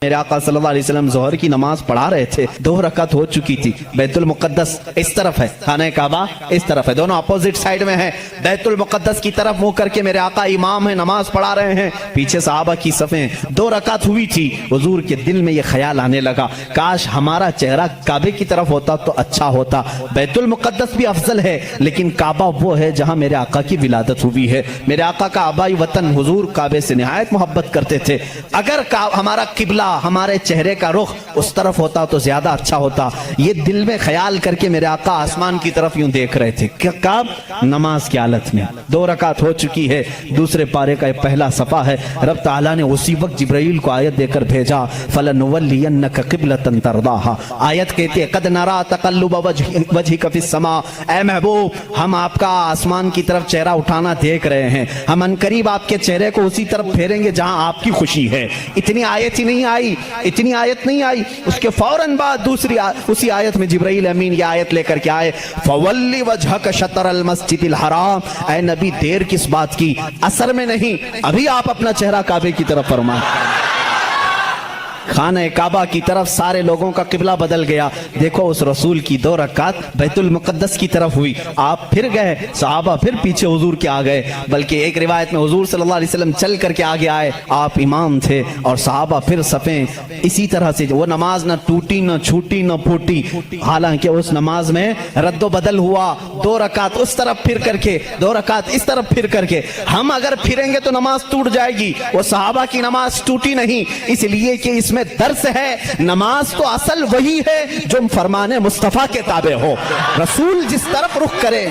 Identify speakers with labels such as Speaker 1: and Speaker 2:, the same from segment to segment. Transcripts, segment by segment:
Speaker 1: میرے آقا صلی اللہ علیہ وسلم ظہر کی نماز پڑھا رہے تھے، 2 رکعت ہو چکی تھی۔ بیت المقدس اس طرف ہے، خانہ کعبہ اس طرف ہے، دونوں اپوزٹ سائیڈ میں ہیں۔ بیت المقدس کی طرف منہ کر کے میرے آقا امام ہیں، نماز پڑھا رہے ہیں، پیچھے صحابہ کی صفیں، 2 رکعت ہوئی تھی۔ حضور کے دل میں یہ خیال آنے لگا، کاش ہمارا چہرہ کعبے کی طرف ہوتا تو اچھا ہوتا۔ بیت المقدس بھی افضل ہے، لیکن کعبہ وہ ہے جہاں میرے آقا کی ولادت ہوئی ہے۔ میرے آقا کا آبائی وطن حضور کعبے سے نہایت محبت کرتے تھے۔ اگر ہمارا قبلہ، ہمارے چہرے کا رخ اس طرف ہوتا تو زیادہ اچھا ہوتا۔ یہ دل میں خیال کر کے میرے آقا آسمان کی طرف یوں دیکھ رہے تھے، کب؟ نماز کی حالت میں۔ 2 رکعت ہو چکی ہے، دوسرے پارے کا یہ پہلا صفحہ ہے۔ رب تعالیٰ نے اسی وقت جبرائیل کو آیت دے کر بھیجا، فَلَنُوَلِّيَنَّكَ قِبْلَةً تَرْضَاهَا۔ آیت کہتی ہے قَدْ نَرَا تَقَلُّبَ وَجْهِكَ فِي السَّمَاءِ، اے محبوب ہم آپ کا آسمان کی طرف چہرہ اٹھانا دیکھ رہے ہیں، ہم انقریب آپ کے چہرے کو اسی طرف پھیریں گے جہاں آپ کی خوشی ہے۔ اتنی آیت ہی نہیں آئی، اتنی آیت نہیں آئی، اس کے فوراً بعد دوسری اسی آیت میں جبرائیل امین یہ آیت لے کر کے آئے، فَوَلِّ وَجْهَكَ شَطْرَ الْمَسْجِدِ الْحَرَامِ۔ اے نبی دیر کس بات کی، اثر میں نہیں، ابھی آپ اپنا چہرہ کعبے کی طرف فرمائیں۔ خانہ کعبہ کی طرف سارے لوگوں کا قبلہ بدل گیا۔ دیکھو اس رسول کی 2 رکعت بیت المقدس کی طرف ہوئی، آپ پھر گئے، صحابہ پھر پیچھے حضور کے آ گئے، بلکہ ایک روایت میں حضور صلی اللہ علیہ وسلم چل کر کے آگے آئے، آپ امام تھے اور صحابہ پھر صفیں اسی طرح سے۔ وہ نماز نہ ٹوٹی نہ چھوٹی نہ پھوٹی، حالانکہ اس نماز میں رد و بدل ہوا، 2 رکعت اس طرف پھر کر کے، 2 رکعت اس طرف پھر کر کے۔ ہم اگر پھریں گے تو نماز ٹوٹ جائے گی، وہ صحابہ کی نماز ٹوٹی نہیں، اس لیے کہ اس میں درس ہے۔ نماز تو اصل وہی ہے جو فرمان مصطفیٰ کے تابع ہو، رسول جس طرف رخ کرے۔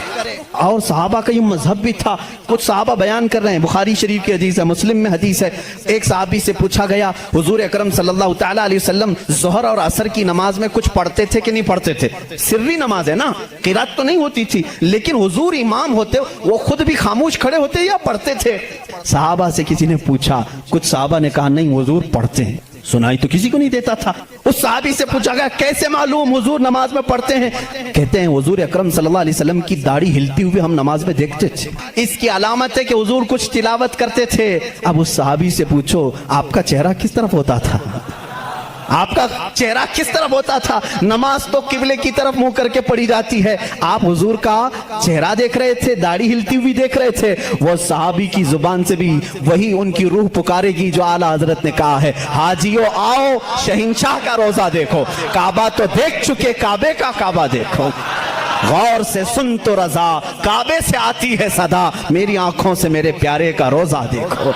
Speaker 1: اور صحابہ کا یہ مذہب بھی تھا، کچھ صحابہ بیان کر رہے ہیں، بخاری شریف کی حدیث ہے، مسلم میں حدیث ہے، ایک صحابی سے پوچھا گیا حضور اکرم صلی اللہ تعالیٰ علیہ وسلم ظہر اور عصر کی نماز میں کچھ پڑھتے تھے کہ نہیں پڑھتے تھے؟ سری نماز ہے نا، قرات تو نہیں ہوتی تھی، لیکن حضور امام ہوتے وہ خود بھی خاموش کھڑے ہوتے یا پڑھتے تھے؟ صحابہ سے کسی نے پوچھا، کچھ صحابہ نے کہا نہیں حضور پڑھتے ہیں، سنائی تو کسی کو نہیں دیتا تھا۔ اس صحابی سے پوچھا گیا کیسے معلوم حضور نماز میں پڑھتے ہیں؟ کہتے ہیں حضور اکرم صلی اللہ علیہ وسلم کی داڑھی ہلتی ہوئی ہم نماز میں دیکھتے تھے، اس کی علامت ہے کہ حضور کچھ تلاوت کرتے تھے۔ اب اس صحابی سے پوچھو آپ کا چہرہ کس طرف ہوتا تھا؟ آپ کا چہرہ کس طرف ہوتا تھا؟ نماز تو قبلے کی طرف منہ کر کے پڑھی جاتی ہے، آپ حضور کا چہرہ دیکھ رہے تھے، داڑھی ہلتی ہوئی دیکھ رہے تھے۔ وہ صحابی کی زبان سے بھی وہی ان کی روح پکارے گی جو اعلیٰ حضرت نے کہا ہے، حاجیو آؤ شہنشاہ کا روزہ دیکھو، کعبہ تو دیکھ چکے، کعبے کا کعبہ دیکھو، غور سے سن تو رضا، کعبے سے آتی ہے صدا، میری آنکھوں سے میرے پیارے کا روزہ دیکھو۔